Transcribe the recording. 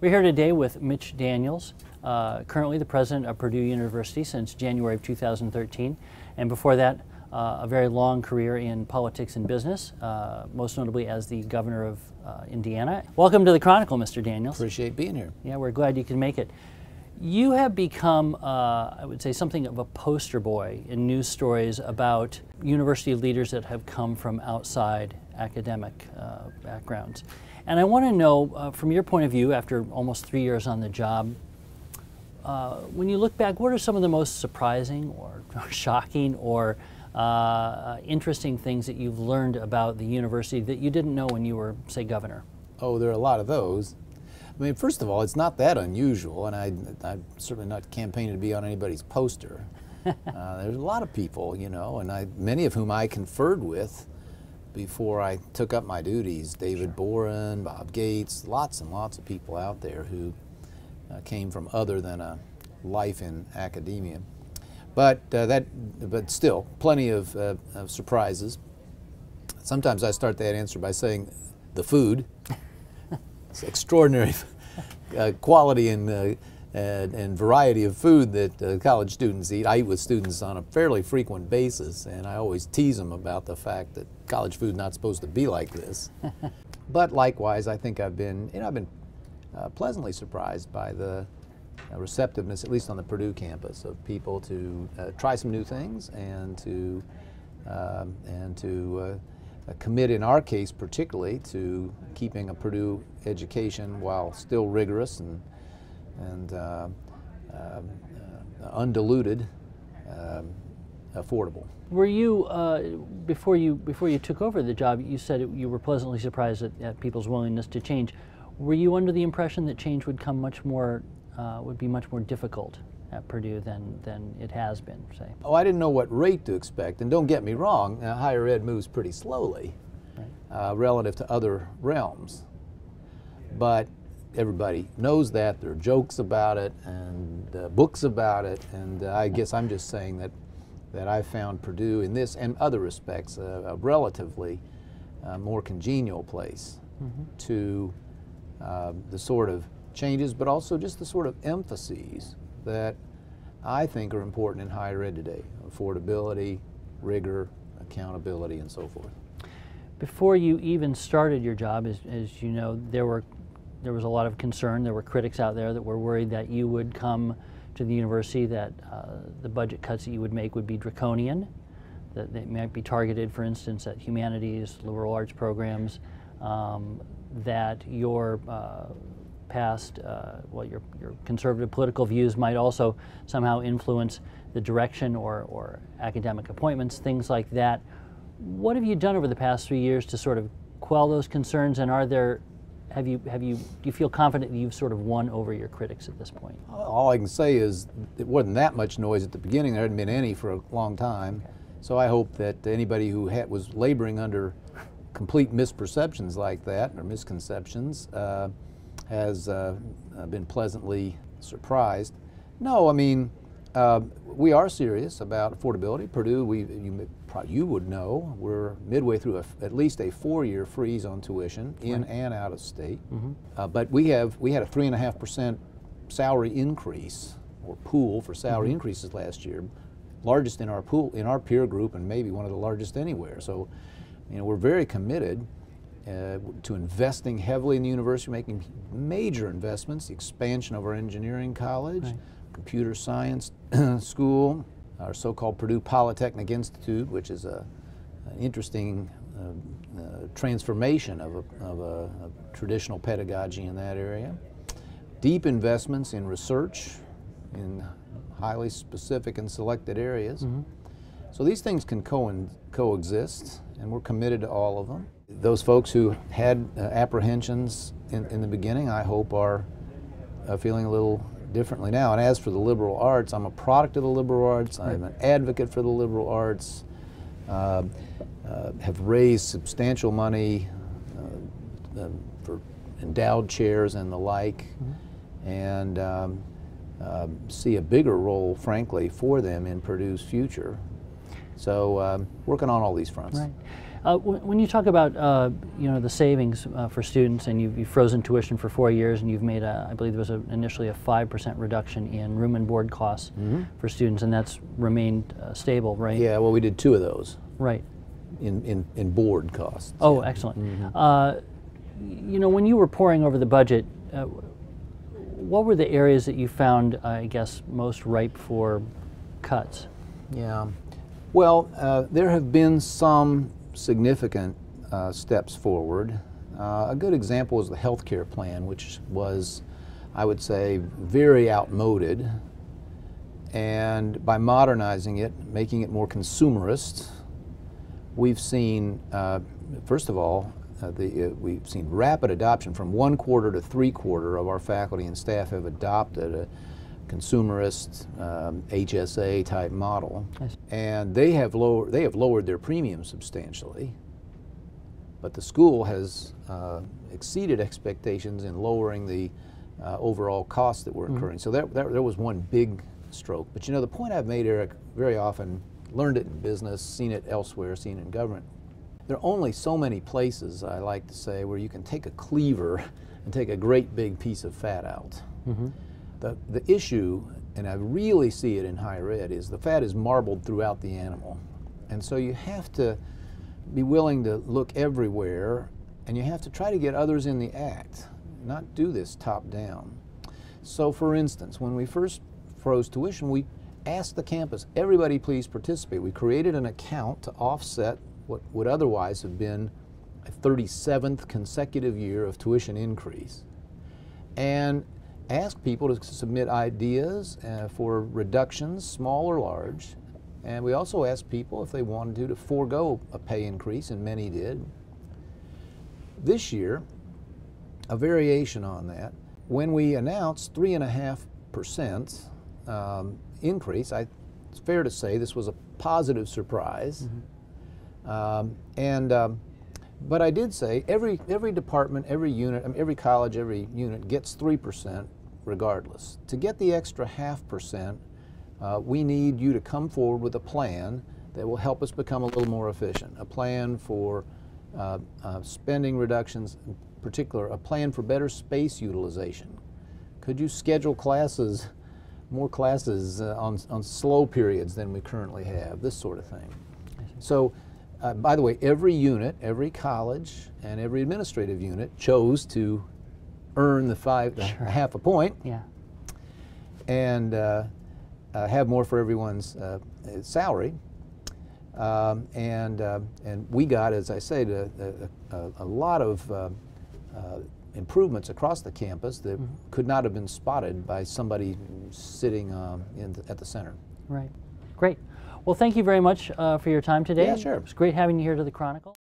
We're here today with Mitch Daniels, currently the president of Purdue University since January of 2013, and before that a very long career in politics and business, most notably as the governor of Indiana. Welcome to the Chronicle, Mr. Daniels. Appreciate being here. Yeah, we're glad you can make it. You have become, I would say, something of a poster boy in news stories about university leaders that have come from outside academic backgrounds. And I want to know, from your point of view, after almost 3 years on the job, when you look back, what are some of the most surprising or shocking or interesting things that you've learned about the university that you didn't know when you were, say, governor? Oh, there are a lot of those. I mean, first of all, it's not that unusual, and I'm certainly not campaigning to be on anybody's poster. There's a lot of people, you know, and many of whom I conferred with before I took up my duties. David Boren, Bob Gates, lots and lots of people out there who came from other than a life in academia. But still, plenty of surprises. Sometimes I start that answer by saying the food. It's extraordinary quality and variety of food that college students eat. I eat with students on a fairly frequent basis, and I always tease them about the fact that college food is not supposed to be like this. But likewise, I think I've been pleasantly surprised by the receptiveness, at least on the Purdue campus, of people to try some new things and to commit, in our case particularly, to keeping a Purdue education while still rigorous and undiluted, affordable. Were you, before you took over the job, you said you were pleasantly surprised at people's willingness to change. Were you under the impression that change would come would be much more difficult at Purdue than it has been, say? Oh, I didn't know what rate to expect, and don't get me wrong, higher ed moves pretty slowly, right, relative to other realms. But everybody knows that. There are jokes about it and books about it, and I guess I'm just saying that I found Purdue in this and other respects a relatively more congenial place to the sort of changes, but also just the sort of emphases that I think are important in higher ed today: affordability, rigor, accountability, and so forth. Before you even started your job, as you know, there was a lot of concern. There were critics out there that were worried that you would come to the university, that the budget cuts that you would make would be draconian, that they might be targeted, for instance, at humanities, liberal arts programs, that your past, your conservative political views might also somehow influence the direction or academic appointments, things like that. What have you done over the past 3 years to sort of quell those concerns, and do you feel confident that you've sort of won over your critics at this point? All I can say is it wasn't that much noise at the beginning. There hadn't been any for a long time. Okay. So I hope that anybody who was laboring under complete misperceptions like that, or misconceptions, has been pleasantly surprised. No, I mean, we are serious about affordability. Purdue, you would know, we're midway through at least a 4-year freeze on tuition in and out of state. But we had a 3.5% salary increase, or pool for salary increases last year, largest in our pool, in our peer group, and maybe one of the largest anywhere. So, you know, we're very committed to investing heavily in the university, making major investments, the expansion of our engineering college, right, computer science school, our so-called Purdue Polytechnic Institute, which is an interesting transformation of a traditional pedagogy in that area. Deep investments in research in highly specific and selected areas. So these things can coexist, and we're committed to all of them. Those folks who had apprehensions in the beginning, I hope, are feeling a little differently now. And as for the liberal arts, I'm a product of the liberal arts. I'm an advocate for the liberal arts. Have raised substantial money for endowed chairs and the like, and see a bigger role, frankly, for them in Purdue's future. So working on all these fronts. Right. When you talk about you know, the savings for students, and you've frozen tuition for 4 years, and you've made I believe there was initially a 5% reduction in room and board costs for students, and that's remained stable, right? Yeah, well, we did 2 of those. Right. In board costs. Oh, excellent. You know, when you were poring over the budget, what were the areas that you found, I guess, most ripe for cuts? Yeah. Well, there have been some significant steps forward. A good example is the health care plan, which was, I would say, very outmoded. And by modernizing it, making it more consumerist, we've seen, first of all, we've seen rapid adoption. From 1/4 to 3/4 of our faculty and staff have adopted a consumerist HSA type model, and they have lowered their premiums substantially. But the school has exceeded expectations in lowering the overall costs that we're incurring. So there was one big stroke. But you know, the point I've made, Eric, very often, learned it in business, seen it elsewhere, seen it in government. There are only so many places, I like to say, where you can take a cleaver and take a great big piece of fat out. The issue, and I really see it in higher ed, is the fat is marbled throughout the animal. And so you have to be willing to look everywhere, and you have to try to get others in the act, not do this top down. So for instance, when we first froze tuition, we asked the campus, everybody please participate. We created an account to offset what would otherwise have been a 37th consecutive year of tuition increase, and asked people to submit ideas for reductions, small or large. And we also asked people if they wanted to forego a pay increase, and many did. This year, a variation on that, when we announced 3.5% increase, it's fair to say this was a positive surprise. But I did say every department, every unit, I mean, every college, every unit gets 3% regardless. To get the extra 0.5%, we need you to come forward with a plan that will help us become a little more efficient. A plan for spending reductions, in particular, a plan for better space utilization. Could you schedule classes, more classes on slow periods than we currently have, this sort of thing. So, by the way, every unit, every college, and every administrative unit chose to earn the 0.5 point, and have more for everyone's salary. And we got, as I say, a lot of improvements across the campus that could not have been spotted by somebody sitting at the center. Right. Great. Well, thank you very much for your time today. Yeah, sure. It was great having you here to the Chronicle.